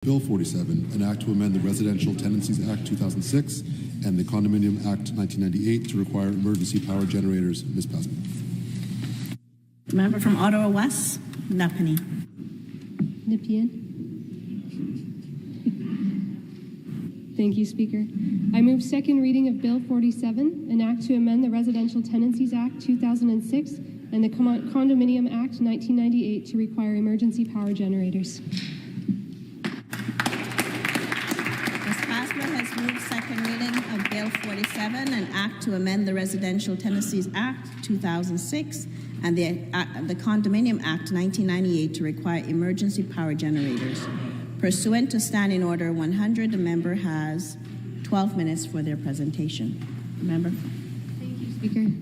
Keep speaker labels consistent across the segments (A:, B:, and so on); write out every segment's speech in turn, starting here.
A: Bill 47, an act to amend the Residential Tenancies Act 2006 and the Condominium Act 1998 to require emergency power generators. Ms. Pasma.
B: The member from Ottawa West, Napanee.
C: Nepean. Thank you, Speaker. I move second reading of Bill 47, an act to amend the Residential Tenancies Act 2006 and the Condominium Act 1998 to require emergency power generators.
B: Pasma has moved second reading of Bill 47, an act to amend the Residential Tenancies Act 2006 and the Condominium Act 1998 to require emergency power generators. Pursuant to Standing Order 100, the member has 12 minutes for their presentation. Member.
C: Thank you, Speaker.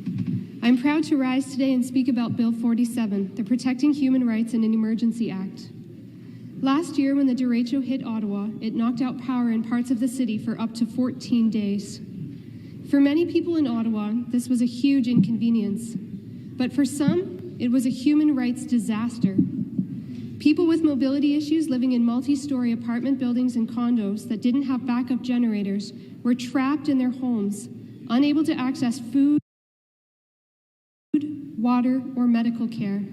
C: I'm proud to rise today and speak about Bill 47, the Protecting Human Rights in an Emergency Act. Last year, when the derecho hit Ottawa, it knocked out power in parts of the city for up to 14 days. For many people in Ottawa, this was a huge inconvenience. But for some, it was a human rights disaster. People with mobility issues living in multi-story apartment buildings and condos that didn't have backup generators were trapped in their homes, unable to access food, water, or medical care.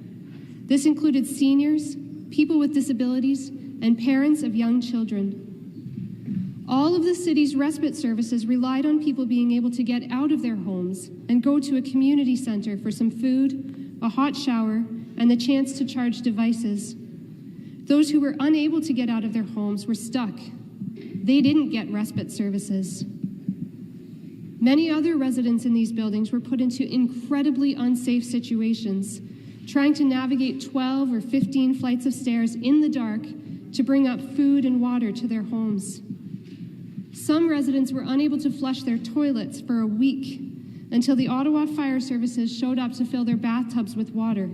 C: This included seniors, people with disabilities, and parents of young children. All of the city's respite services relied on people being able to get out of their homes and go to a community center for some food, a hot shower, and the chance to charge devices. Those who were unable to get out of their homes were stuck. They didn't get respite services. Many other residents in these buildings were put into incredibly unsafe situations, trying to navigate 12 or 15 flights of stairs in the dark to bring up food and water to their homes. Some residents were unable to flush their toilets for a week until the Ottawa Fire Services showed up to fill their bathtubs with water.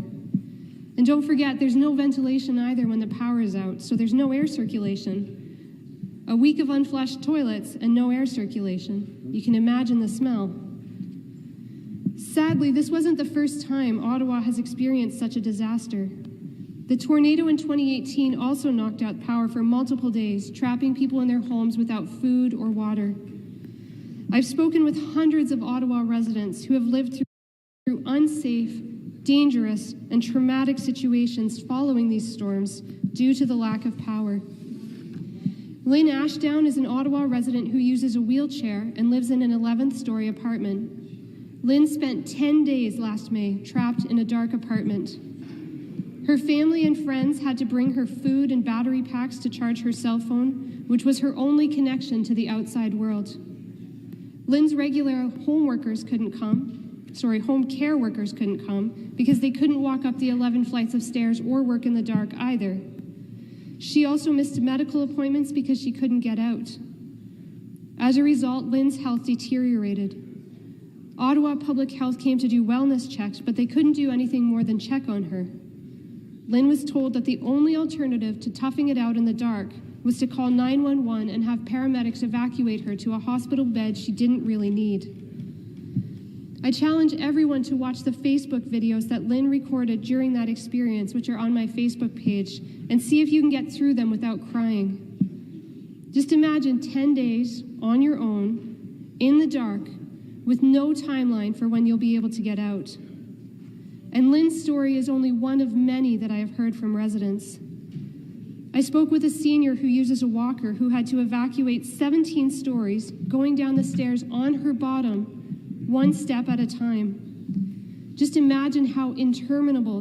C: And don't forget, there's no ventilation either when the power is out, so there's no air circulation. A week of unflushed toilets and no air circulation. You can imagine the smell. Sadly, this wasn't the first time Ottawa has experienced such a disaster. The tornado in 2018 also knocked out power for multiple days, trapping people in their homes without food or water. I've spoken with hundreds of Ottawa residents who have lived through unsafe, dangerous, and traumatic situations following these storms due to the lack of power. Lynn Ashdown is an Ottawa resident who uses a wheelchair and lives in an 11th story apartment. Lynn spent 10 days last May trapped in a dark apartment. Her family and friends had to bring her food and battery packs to charge her cell phone, which was her only connection to the outside world. Lynn's regular home care workers couldn't come because they couldn't walk up the 11 flights of stairs or work in the dark either. She also missed medical appointments because she couldn't get out. As a result, Lynn's health deteriorated. Ottawa Public Health came to do wellness checks, but they couldn't do anything more than check on her. Lynn was told that the only alternative to toughing it out in the dark was to call 911 and have paramedics evacuate her to a hospital bed she didn't really need. I challenge everyone to watch the Facebook videos that Lynn recorded during that experience, which are on my Facebook page, and see if you can get through them without crying. Just imagine 10 days on your own, in the dark, with no timeline for when you'll be able to get out. And Lynn's story is only one of many that I have heard from residents. I spoke with a senior who uses a walker who had to evacuate 17 stories, going down the stairs on her bottom, one step at a time. Just imagine how interminable